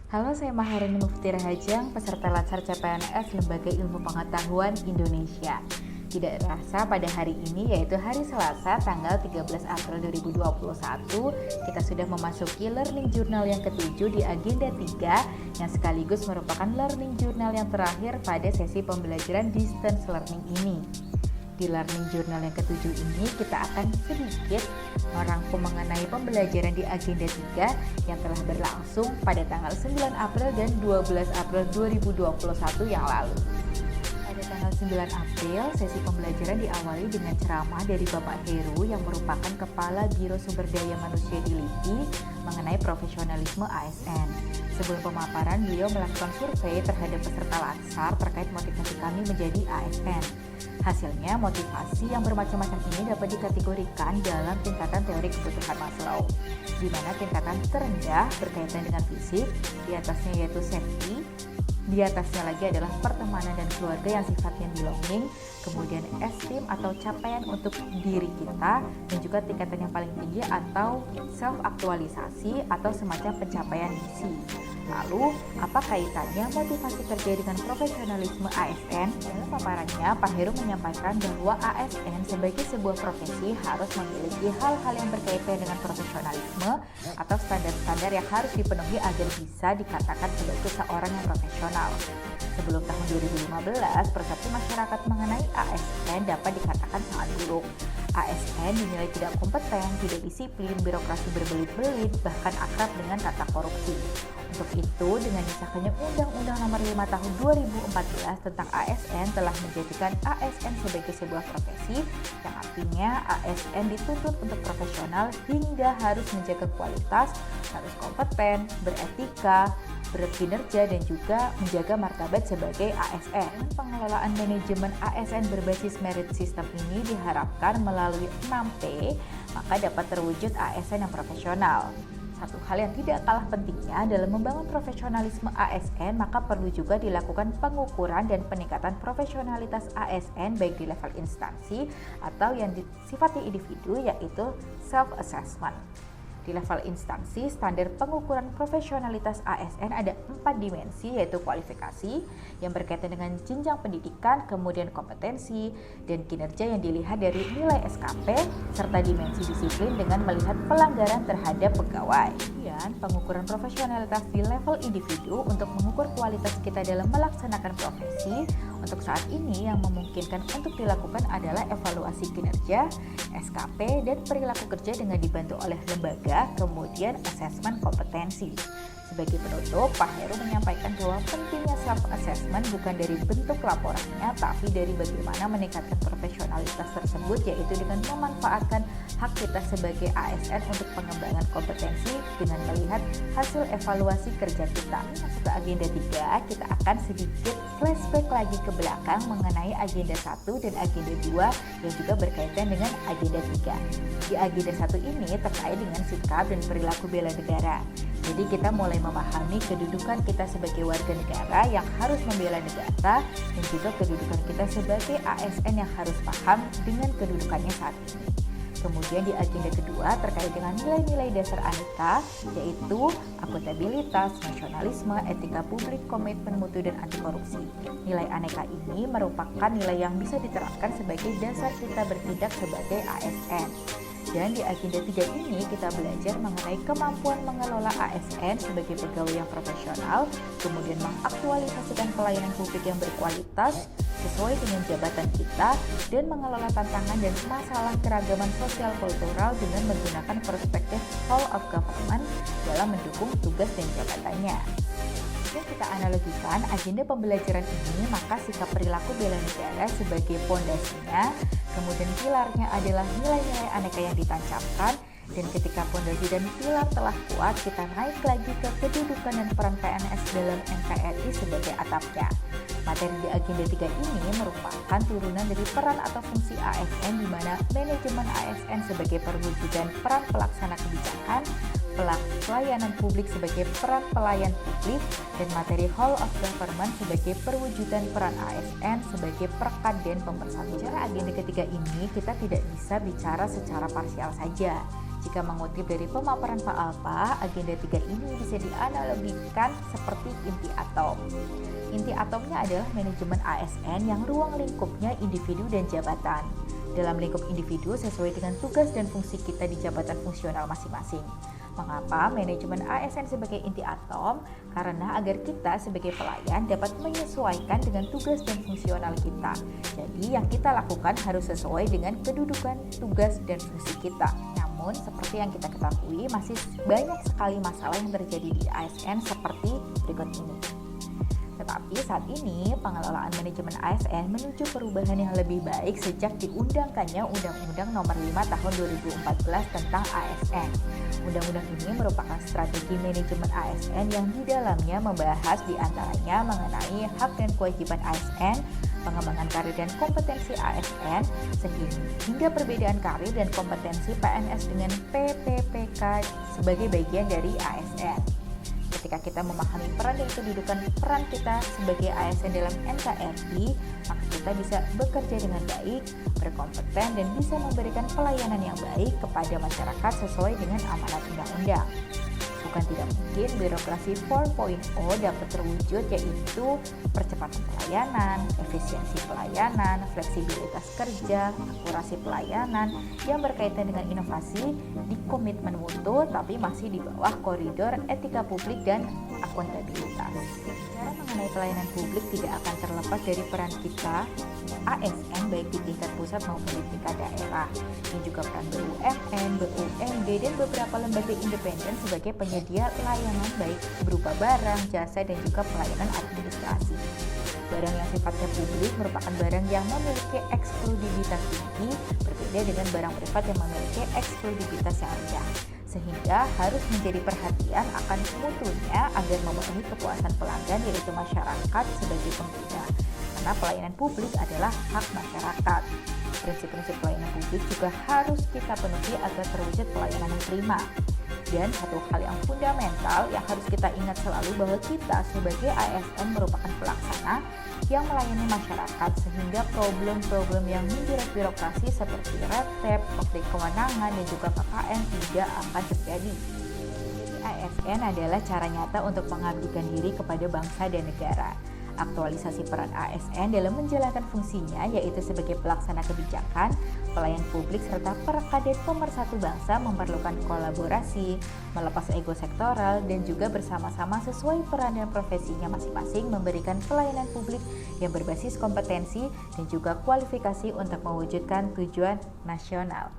Halo, saya Maharani Mufti Rahajang, peserta Latsar CPNS Lembaga Ilmu Pengetahuan Indonesia. Tidak terasa pada hari ini, yaitu hari Selasa tanggal 13 April 2021, kita sudah memasuki learning journal yang ketujuh di agenda 3 yang sekaligus merupakan learning journal yang terakhir pada sesi pembelajaran distance learning ini. Di learning journal yang ketujuh ini, kita akan sedikit merangkum mengenai pembelajaran di agenda 3 yang telah berlangsung pada tanggal 9 April dan 12 April 2021 yang lalu. Pada tanggal 9 April, sesi pembelajaran diawali dengan ceramah dari Bapak Heru yang merupakan Kepala Biro Sumber Daya Manusia di LIPI mengenai profesionalisme ASN. Sebelum pemaparan, beliau melakukan survei terhadap peserta Latsar terkait motivasi kami menjadi ASN. Hasilnya, motivasi yang bermacam-macam ini dapat dikategorikan dalam tingkatan teori kebutuhan Maslow, di mana tingkatan terendah berkaitan dengan fisik, di atasnya yaitu safety, di atasnya lagi adalah pertemanan dan keluarga yang sifatnya belonging, kemudian esteem atau capaian untuk diri kita, dan juga tingkatan yang paling tinggi atau self-aktualisasi atau semacam pencapaian misi. Lalu, apa kaitannya motivasi kerja dengan profesionalisme ASN? Dalam paparannya, Pak Heru menyampaikan bahwa ASN sebagai sebuah profesi harus memiliki hal-hal yang berkaitan dengan profesionalisme atau standar-standar yang harus dipenuhi agar bisa dikatakan sebagai seorang yang profesional. Sebelum tahun 2015, persepsi masyarakat mengenai ASN dapat dikatakan sangat buruk. ASN dinilai tidak kompeten, tidak disiplin, birokrasi berbelit-belit, bahkan akrab dengan kata korupsi. Untuk itu, dengan disahkannya Undang-Undang Nomor 5 Tahun 2014 tentang ASN telah menjadikan ASN sebagai sebuah profesi, yang artinya ASN dituntut untuk profesional hingga harus menjaga kualitas, harus kompeten, beretika, berkinerja, dan juga menjaga martabat sebagai ASN. Pengelolaan manajemen ASN berbasis merit system ini diharapkan melalui 6P, maka dapat terwujud ASN yang profesional. Satu hal yang tidak kalah pentingnya dalam membangun profesionalisme ASN, maka perlu juga dilakukan pengukuran dan peningkatan profesionalitas ASN baik di level instansi atau yang sifatnya individu, yaitu self-assessment. Di level instansi, standar pengukuran profesionalitas ASN ada 4 dimensi, yaitu kualifikasi yang berkaitan dengan jenjang pendidikan, kemudian kompetensi dan kinerja yang dilihat dari nilai SKP, serta dimensi disiplin dengan melihat pelanggaran terhadap pegawai. Kemudian, pengukuran profesionalitas di level individu untuk mengukur kualitas kita dalam melaksanakan profesi. Untuk saat ini yang memungkinkan untuk dilakukan adalah evaluasi kinerja, SKP, dan perilaku kerja dengan dibantu oleh lembaga, kemudian asesmen kompetensi. Sebagai penutup, Pak Heru menyampaikan bahwa pentingnya self-assessment bukan dari bentuk laporannya, tapi dari bagaimana meningkatkan profesionalitas tersebut, yaitu dengan memanfaatkan hak kita sebagai ASN untuk pengembangan kompetensi dengan melihat hasil evaluasi kerja kita. Masuk ke agenda 3, kita akan sedikit flashback lagi ke belakang mengenai agenda 1 dan agenda 2 yang juga berkaitan dengan agenda 3. Di agenda 1 ini terkait dengan sikap dan perilaku bela negara. Jadi kita mulai memahami kedudukan kita sebagai warga negara yang harus membela negara, dan juga kedudukan kita sebagai ASN yang harus paham dengan kedudukannya saat ini. Kemudian di agenda kedua terkait dengan nilai-nilai dasar Aneka, yaitu akuntabilitas, nasionalisme, etika publik, komitmen mutu, dan anti korupsi. Nilai Aneka ini merupakan nilai yang bisa diterapkan sebagai dasar kita bertindak sebagai ASN. Dan di agenda 3 ini kita belajar mengenai kemampuan mengelola ASN sebagai pegawai yang profesional, kemudian mengaktualisasikan pelayanan publik yang berkualitas sesuai dengan jabatan kita, dan mengelola tantangan dan masalah keragaman sosial kultural dengan menggunakan perspektif whole of government dalam mendukung tugas dan jabatannya. Jika kita analogikan agenda pembelajaran ini, maka sikap perilaku bela negara sebagai pondasinya, kemudian pilarnya adalah nilai-nilai Aneka yang ditancapkan, dan ketika pondasi dan pilar telah kuat, kita naik lagi ke kedudukan dan peran PNS dalam NKRI sebagai atapnya. Materi di agenda 3 ini merupakan turunan dari peran atau fungsi ASN, di mana manajemen ASN sebagai perwujudan peran pelaksana kebijakan, pelayanan publik sebagai peran pelayan publik, dan materi whole of government sebagai perwujudan peran ASN sebagai perekat dan pemersatu. Bicara agenda ketiga ini, kita tidak bisa bicara secara parsial saja. Jika mengutip dari pemaparan Pak Alfa, agenda 3 ini bisa dianalogikan seperti inti atom. Inti atomnya adalah manajemen ASN yang ruang lingkupnya individu dan jabatan. Dalam lingkup individu sesuai dengan tugas dan fungsi kita di jabatan fungsional masing-masing. Mengapa manajemen ASN sebagai inti atom? Karena agar kita sebagai pelayan dapat menyesuaikan dengan tugas dan fungsional kita. Jadi yang kita lakukan harus sesuai dengan kedudukan, tugas, dan fungsi kita. Namun seperti yang kita ketahui masih banyak sekali masalah yang terjadi di ASN seperti berikut ini. Tetapi saat ini pengelolaan manajemen ASN menuju perubahan yang lebih baik sejak diundangkannya Undang-Undang Nomor 5 Tahun 2014 tentang ASN. Undang-undang ini merupakan strategi manajemen ASN yang di dalamnya membahas diantaranya mengenai hak dan kewajiban ASN, pengembangan karir dan kompetensi ASN, sehingga perbedaan karir dan kompetensi PNS dengan PPPK sebagai bagian dari ASN. Ketika kita memahami peran dan kedudukan peran kita sebagai ASN dalam NKRI, maka kita bisa bekerja dengan baik, berkompeten, dan bisa memberikan pelayanan yang baik kepada masyarakat sesuai dengan amanat undang-undang. Bukan tidak mungkin birokrasi 4.0 dapat terwujud, yaitu percepatan pelayanan, efisiensi pelayanan, fleksibilitas kerja, akurasi pelayanan yang berkaitan dengan inovasi di komitmen mutu tapi masih di bawah koridor etika publik dan akuntabilitas. Bicara mengenai pelayanan publik tidak akan terlepas dari peran kita ASN baik di tingkat pusat maupun di tingkat daerah. Ini juga peran BUMN, BUMD, dan beberapa lembaga independen sebagai penyedia layanan baik berupa barang, jasa, dan juga pelayanan administrasi. Barang yang sifatnya publik merupakan barang yang memiliki eksklusivitas tinggi, berbeda dengan barang privat yang memiliki eksklusivitas yang rendah. Sehingga harus menjadi perhatian akan mutunya agar memenuhi kepuasan pelanggan yaitu masyarakat sebagai pengguna. Karena pelayanan publik adalah hak masyarakat. Prinsip-prinsip pelayanan publik juga harus kita penuhi agar terwujud pelayanan yang prima. Dan satu hal yang fundamental yang harus kita ingat selalu bahwa kita sebagai ASN merupakan pelaksana yang melayani masyarakat sehingga problem-problem yang menjerat birokrasi seperti retep, konflik kewenangan, dan juga KKN tidak akan terjadi. ASN adalah cara nyata untuk mengabdikan diri kepada bangsa dan negara. Aktualisasi peran ASN dalam menjalankan fungsinya yaitu sebagai pelaksana kebijakan, pelayan publik serta perekat dan pemersatu bangsa memerlukan kolaborasi, melepas ego sektoral, dan juga bersama-sama sesuai peran dan profesinya masing-masing memberikan pelayanan publik yang berbasis kompetensi dan juga kualifikasi untuk mewujudkan tujuan nasional.